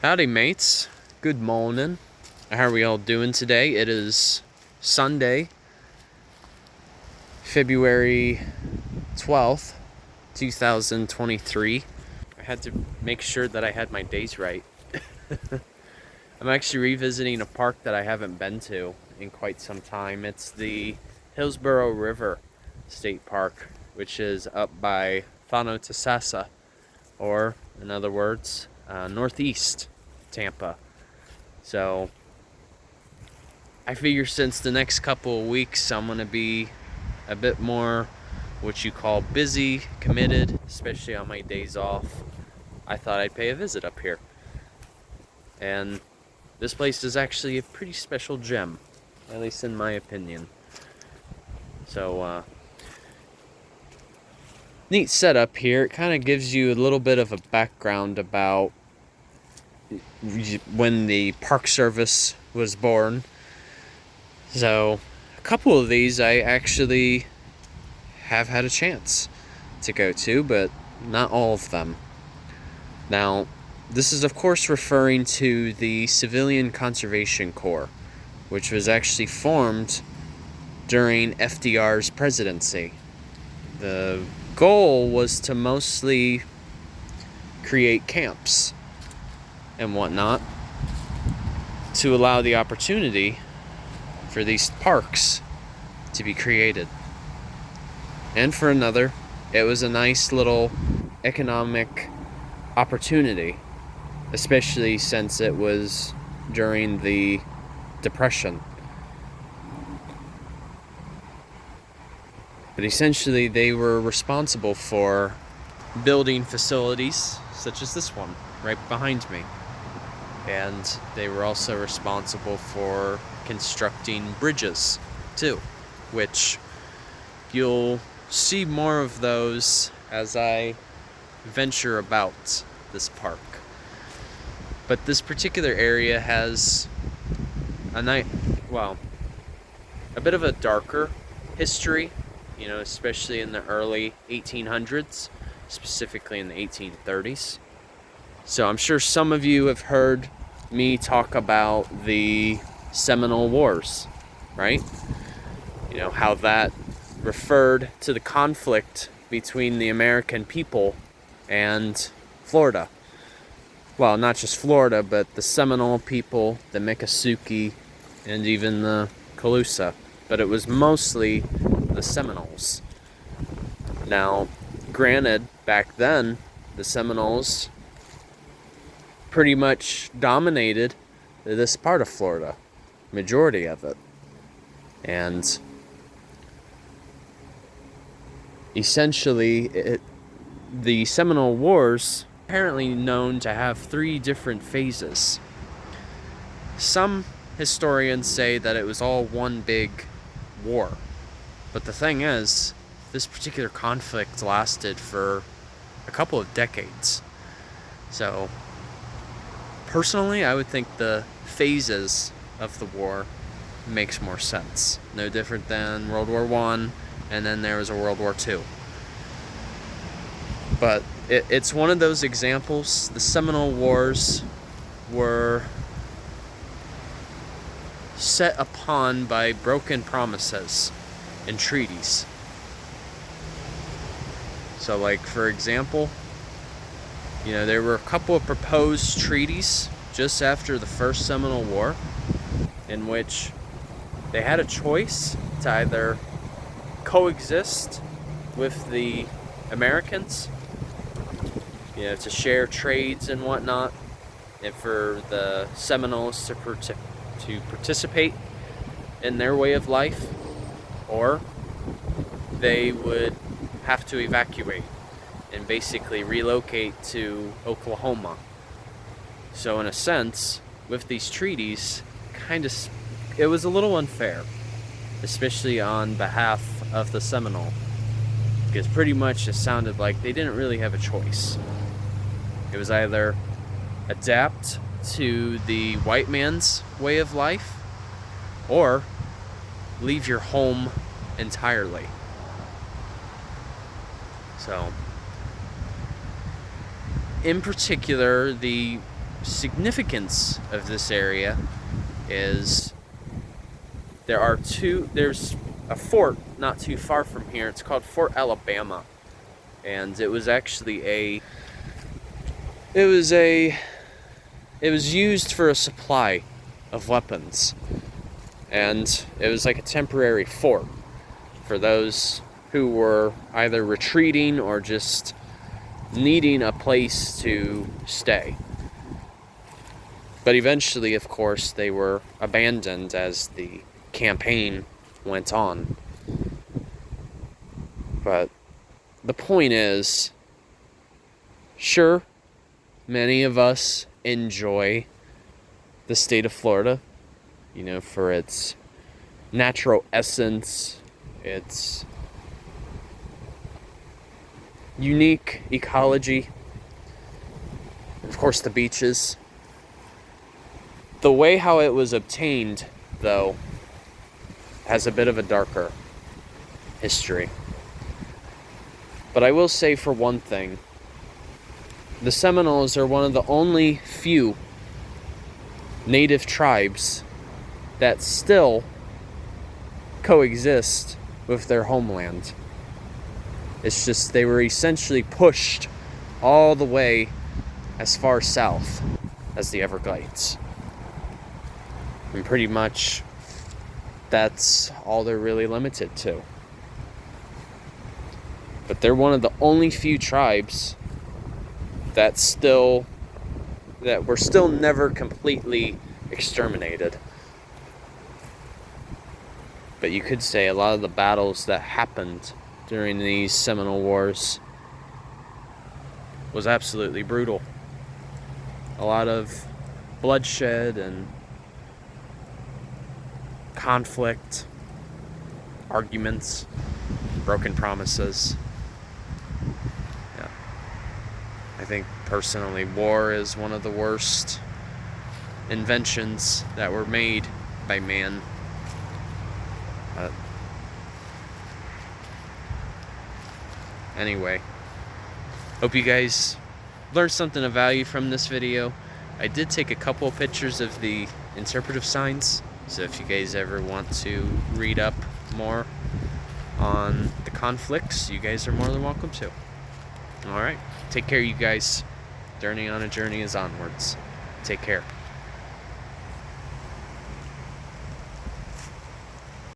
Howdy mates, good morning. How are we all doing today? It is Sunday, February 12th, 2023. I had to make sure that I had my days right. I'm actually revisiting a park that I haven't been to in quite some time. It's the Hillsborough River State Park, which is up by Thonotosassa, or in other words, northeast Tampa. So I figure since the next couple of weeks I'm gonna be a bit more what you call busy, committed, especially on my days off, I thought I'd pay a visit up here. And this place is actually a pretty special gem, at least in my opinion. So neat setup here. It kind of gives you a little bit of a background about when the Park Service was born. So a couple of these I actually have had a chance to go to, but not all of them. Now, this is of course referring to the Civilian Conservation Corps, which was actually formed during FDR's presidency. The goal was to mostly create camps and whatnot to allow the opportunity for these parks to be created. And for another, it was a nice little economic opportunity, especially since it was during the Depression. But essentially, they were responsible for building facilities such as this one right behind me. And they were also responsible for constructing bridges too, which you'll see more of those as I venture about this park. But this particular area has a bit of a darker history, especially in the early 1800s, specifically in the 1830s. So I'm sure some of you have heard me talk about the Seminole Wars, right? How that referred to the conflict between the American people and Florida. Well, not just Florida, but the Seminole people, the Miccosukee, and even the Calusa. But it was mostly the Seminoles. Now, granted, back then, the Seminoles pretty much dominated this part of Florida, majority of it. And essentially, the Seminole Wars apparently known to have 3 different phases. Some historians say that it was all one big war. But the thing is, this particular conflict lasted for a couple of decades. So personally, I would think the phases of the war makes more sense. No different than World War I, and then there was a World War II. But it's one of those examples. The Seminole Wars were set upon by broken promises and treaties. So, like, for example, there were a couple of proposed treaties just after the First Seminole War in which they had a choice to either coexist with the Americans, to share trades and whatnot, and for the Seminoles to participate in their way of life, or they would have to evacuate and basically relocate to Oklahoma. So in a sense, with these treaties, it was a little unfair, especially on behalf of the Seminole, because pretty much it sounded like they didn't really have a choice. It was either adapt to the white man's way of life, or leave your home entirely. So, in particular, the significance of this area is there's a fort not too far from here. It's called Fort Alabama, and it was actually it was used for a supply of weapons, and it was like a temporary fort for those who were either retreating or just needing a place to stay. But eventually, of course, they were abandoned as the campaign went on. But the point is, sure, many of us enjoy the state of Florida, you know, for its natural essence, its unique ecology, and of course the beaches. The way how it was obtained, though, has a bit of a darker history. But I will say, for one thing, the Seminoles are one of the only few native tribes that still coexist with their homeland. It's just they were essentially pushed all the way as far south as the Everglades. And pretty much that's all they're really limited to. But they're one of the only few tribes that were still never completely exterminated. But you could say a lot of the battles that happened during these Seminole Wars was absolutely brutal. A lot of bloodshed and conflict, arguments, broken promises. Yeah. I think personally, war is one of the worst inventions that were made by man. Anyway, hope you guys learned something of value from this video. I did take a couple of pictures of the interpretive signs, so if you guys ever want to read up more on the conflicts, you guys are more than welcome to. Alright, take care, you guys. Journey on a Journey is onwards. Take care.